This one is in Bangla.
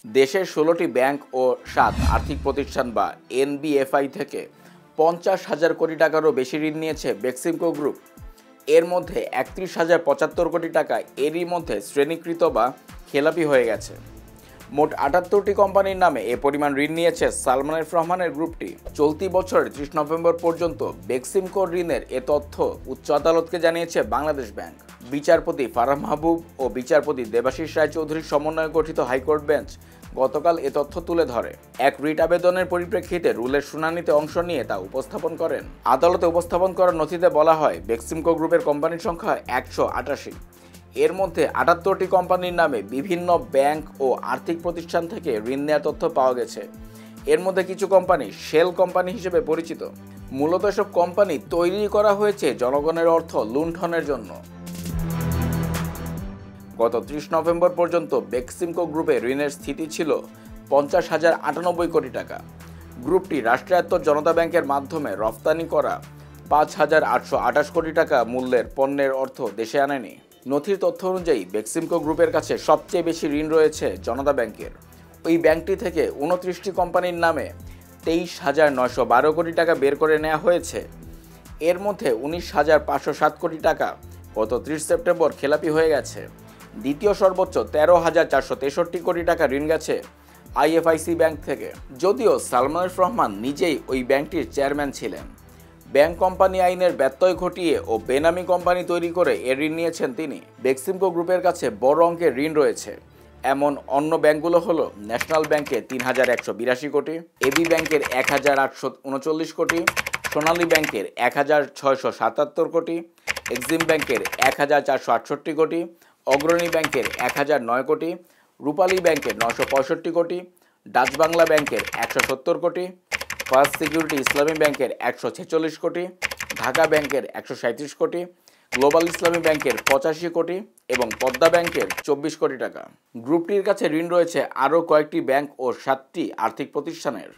দেশের ১৬টি ব্যাংক ও ৭ আর্থিক প্রতিষ্ঠান বা এনবিএফআই থেকে ৫০,০০০ কোটি টাকারও বেশি ঋণ নিয়েছে বেক্সিমকো গ্রুপ। এর মধ্যে ৩১,০৭৫ কোটি টাকা এরই মধ্যে শ্রেণীকৃত বা খেলাপি হয়ে গেছে। মোট ৭৮টি কোম্পানির নামে এ পরিমাণ ঋণ নিয়েছে সালমান এফ রহমানের গ্রুপটি। চলতি বছরের ৩০ নভেম্বর পর্যন্ত বেক্সিমকো ঋণের এ তথ্য উচ্চ আদালতকে জানিয়েছে বাংলাদেশ ব্যাংক। বিচারপতি ফারাহ মাহবুব ও বিচারপতি দেবাশিস রায়চৌধুরীর সমন্বয়ে গঠিত হাইকোর্ট বেঞ্চ গতকাল এ তথ্য তুলে ধরে। এক রিট আবেদনের পরিপ্রেক্ষিতে রুলের শুনানিতে অংশ নিয়ে তা উপস্থাপন করেন। আদালতে উপস্থাপন করা নথিতে বলা হয়, বেক্সিমকো গ্রুপের কোম্পানির সংখ্যা ১৮৮। এর মধ্যে ৭৮টি কোম্পানির নামে বিভিন্ন ব্যাংক ও আর্থিক প্রতিষ্ঠান থেকে ঋণ নেওয়ার তথ্য পাওয়া গেছে। এর মধ্যে কিছু কোম্পানি শেল কোম্পানি হিসেবে পরিচিত। মূলত এসব কোম্পানি তৈরি করা হয়েছে জনগণের অর্থ লুণ্ঠনের জন্য। গত ৩০ নভেম্বর পর্যন্ত বেক্সিমকো গ্রুপে ঋণের স্থিতি ছিল ৫০,০৯৮ কোটি টাকা। গ্রুপটি রাষ্ট্রায়ত্ত জনতা ব্যাংকের মাধ্যমে রফতানি করা ৫,৮২৮ কোটি টাকা মূল্যের পণ্যের অর্থ দেশে আনেনি। নথির তথ্য অনুযায়ী বেক্সিমকো গ্রুপের কাছে সবচেয়ে বেশি ঋণ রয়েছে জনতা ব্যাংকের। ওই ব্যাংকটি থেকে ২৯টি কোম্পানির নামে ২৩,৯১২ কোটি টাকা বের করে নেওয়া হয়েছে। এর মধ্যে ১৯,৫০৭ কোটি টাকা গত ৩০ সেপ্টেম্বর খেলাপি হয়ে গেছে। দ্বিতীয় সর্বোচ্চ ১৩,৪৬৩ কোটি টাকা ঋণ গেছে আইএফআইসি ব্যাংক থেকে। যদিও সালমান এফ রহমান নিজেই ওই ব্যাংকটির চেয়ারম্যান ছিলেন। ব্যাংক কোম্পানি আইনের ব্যত্যয় ঘটিয়ে ও বেনামি কোম্পানি তৈরি করে এ ঋণ নিয়েছেন তিনি। বেক্সিমকো গ্রুপের কাছে বড় অঙ্কের ঋণ রয়েছে এমন অন্য ব্যাংকগুলো হলো ন্যাশনাল ব্যাংকে ৩,১৮২ কোটি, এবি ব্যাংকের ১,৮৩৯ কোটি, সোনালী ব্যাংকের ১,৬৭৭ কোটি, এক্সিম ব্যাংকের ১,৪৬৮ কোটি, অগ্রণী ব্যাংকের ১,০০৯ কোটি, রূপালী ব্যাংকের ৯৬৫ কোটি, ডাচ বাংলা ব্যাংকের ১৭০ কোটি, ফার্স্ট সিকিউরিটি ইসলামী ব্যাংকের ১৪৬ কোটি, ঢাকা ব্যাংকের ১৩৭ কোটি, গ্লোবাল ইসলামী ব্যাংকের ৮৫ কোটি এবং পদ্মা ব্যাংকের ২৪ কোটি টাকা। গ্রুপটির কাছে ঋণ রয়েছে আরও কয়েকটি ব্যাংক ও ৭টি আর্থিক প্রতিষ্ঠানের।